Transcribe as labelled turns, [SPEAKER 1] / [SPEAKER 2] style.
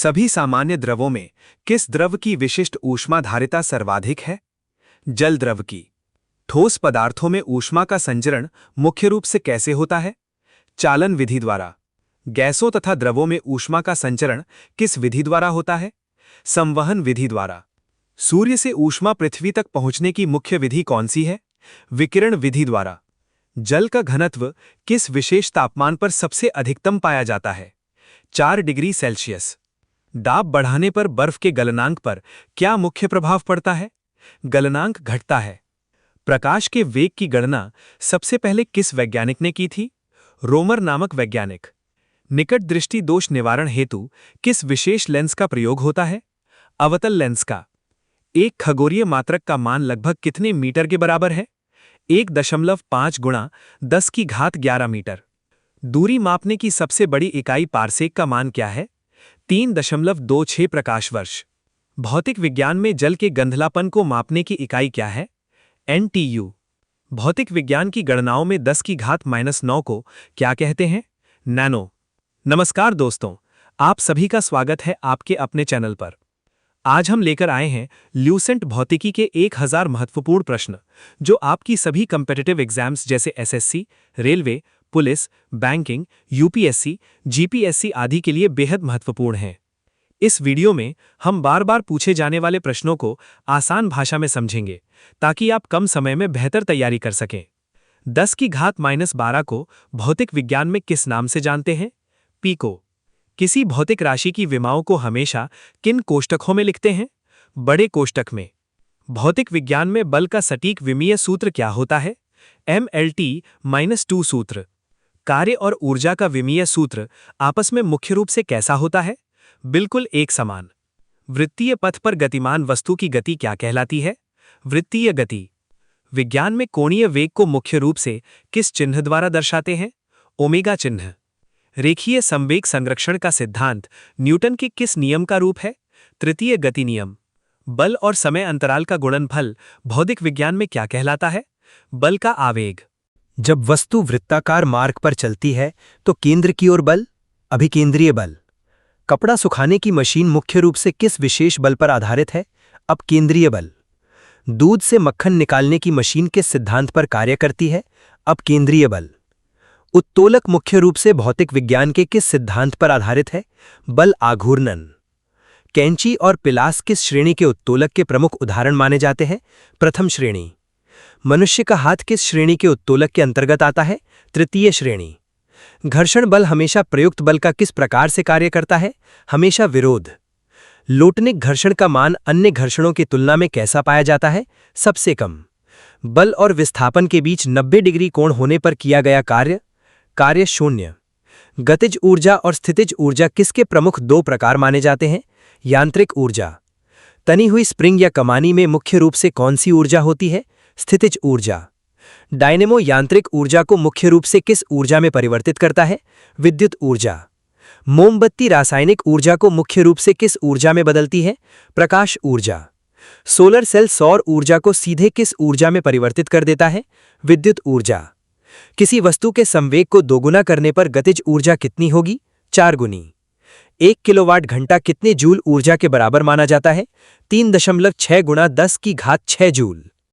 [SPEAKER 1] सभी सामान्य द्रवों में किस द्रव की विशिष्ट ऊष्माधारिता सर्वाधिक है? जल द्रव की। ठोस पदार्थों में ऊष्मा का संचरण मुख्य रूप से कैसे होता है? चालन विधि द्वारा। गैसों तथा द्रवों में ऊष्मा का संचरण किस विधि द्वारा होता है? संवहन विधि द्वारा। सूर्य से ऊष्मा पृथ्वी तक पहुंचने की मुख्य विधि कौन सी है? विकिरण विधि द्वारा। जल का घनत्व किस विशेष तापमान पर सबसे अधिकतम पाया जाता है? 4 डिग्री सेल्सियस। दाब बढ़ाने पर बर्फ के गलनांक पर क्या मुख्य प्रभाव पड़ता है? गलनांक घटता है। प्रकाश के वेग की गणना सबसे पहले किस वैज्ञानिक ने की थी? रोमर नामक वैज्ञानिक। निकट दृष्टि दोष निवारण हेतु किस विशेष लेंस का प्रयोग होता है? अवतल लेंस का। एक खगोलीय मात्रक का मान लगभग कितने मीटर के बराबर है? 1.5 गुणा 10⁻11 मीटर। दूरी मापने की सबसे बड़ी इकाई पारसेक का मान क्या है? 3.26 प्रकाश वर्ष। भौतिक विज्ञान में जल के गंधलापन को मापने की इकाई क्या है? NTU। भौतिक विज्ञान की गणनाओं में 10⁻⁻9 को क्या कहते हैं? नैनो। नमस्कार दोस्तों, आप सभी का स्वागत है आपके अपने चैनल पर। आज हम लेकर आए हैं ल्यूसेंट भौतिकी के 1000 महत्वपूर्ण प्रश्न जो आपकी सभी कॉम्पिटिटिव एग्जाम्स जैसे SSC, railway, police, banking, UPSC, GPSC आदि के लिए बेहद महत्वपूर्ण हैं। इस वीडियो में हम बार बार पूछे जाने वाले प्रश्नों को आसान भाषा में समझेंगे ताकि आप कम समय में बेहतर तैयारी कर सकें। 10⁻12 को भौतिक विज्ञान में किस नाम से जानते हैं? पीको। किसी भौतिक राशि की विमाओं को हमेशा किन कोष्टकों में लिखते हैं? बड़े कोष्टक में। भौतिक विज्ञान में बल का सटीक विमीय सूत्र क्या होता है? MLT-2 सूत्र। कार्य और ऊर्जा का विमीय सूत्र आपस में मुख्य रूप से कैसा होता है? बिल्कुल एक समान। वृत्तीय पथ पर गतिमान वस्तु की गति क्या कहलाती है? वृत्तीय गति। विज्ञान में कोणीय वेग को मुख्य रूप से किस चिन्ह द्वारा दर्शाते हैं? ओमेगा चिन्ह। रेखीय संवेग संरक्षण का सिद्धांत न्यूटन के किस नियम का रूप है? तृतीय गति नियम। बल और समय अंतराल का गुणनफल भौतिक विज्ञान में क्या कहलाता है? बल का आवेग।
[SPEAKER 2] जब वस्तु वृत्ताकार मार्ग पर चलती है तो केंद्र की ओर बल, अभिकेंद्रीय बल। कपड़ा सुखाने की मशीन मुख्य रूप से किस विशेष बल पर आधारित है? अपकेंद्रीय बल। दूध से मक्खन निकालने की मशीन किस सिद्धांत पर कार्य करती है? अपकेंद्रीय बल। उत्तोलक मुख्य रूप से भौतिक विज्ञान के किस सिद्धांत पर आधारित है? बल आघूर्णन। कैंची और पिलास किस श्रेणी के उत्तोलक के प्रमुख उदाहरण माने जाते हैं? प्रथम श्रेणी। मनुष्य का हाथ किस श्रेणी के उत्तोलक के अंतर्गत आता है? तृतीय श्रेणी। घर्षण बल हमेशा प्रयुक्त बल का किस प्रकार से कार्य करता है? हमेशा विरोध। लोटनिक घर्षण का मान अन्य घर्षणों की तुलना में कैसा पाया जाता है? सबसे कम। बल और विस्थापन के बीच 90 डिग्री कोण होने पर किया गया कार्य शून्य। गतिज ऊर्जा और स्थितिज ऊर्जा किसके प्रमुख 2 प्रकार माने जाते हैं? यांत्रिक ऊर्जा। तनी हुई स्प्रिंग या कमानी में मुख्य रूप से कौन सी ऊर्जा होती है? स्थितिज ऊर्जा। डायनेमो यांत्रिक ऊर्जा को मुख्य रूप से किस ऊर्जा में परिवर्तित करता है? विद्युत ऊर्जा। मोमबत्ती रासायनिक ऊर्जा को मुख्य रूप से किस ऊर्जा में बदलती है? प्रकाश ऊर्जा। सोलर सेल सौर ऊर्जा को सीधे किस ऊर्जा में परिवर्तित कर देता है? विद्युत ऊर्जा। किसी वस्तु के संवेग को दोगुना करने पर गतिज ऊर्जा कितनी होगी? 4 गुनी। 1 किलोवाट घंटा कितने जूल ऊर्जा के बराबर माना जाता है? 3.6 गुणा 10⁶ जूल।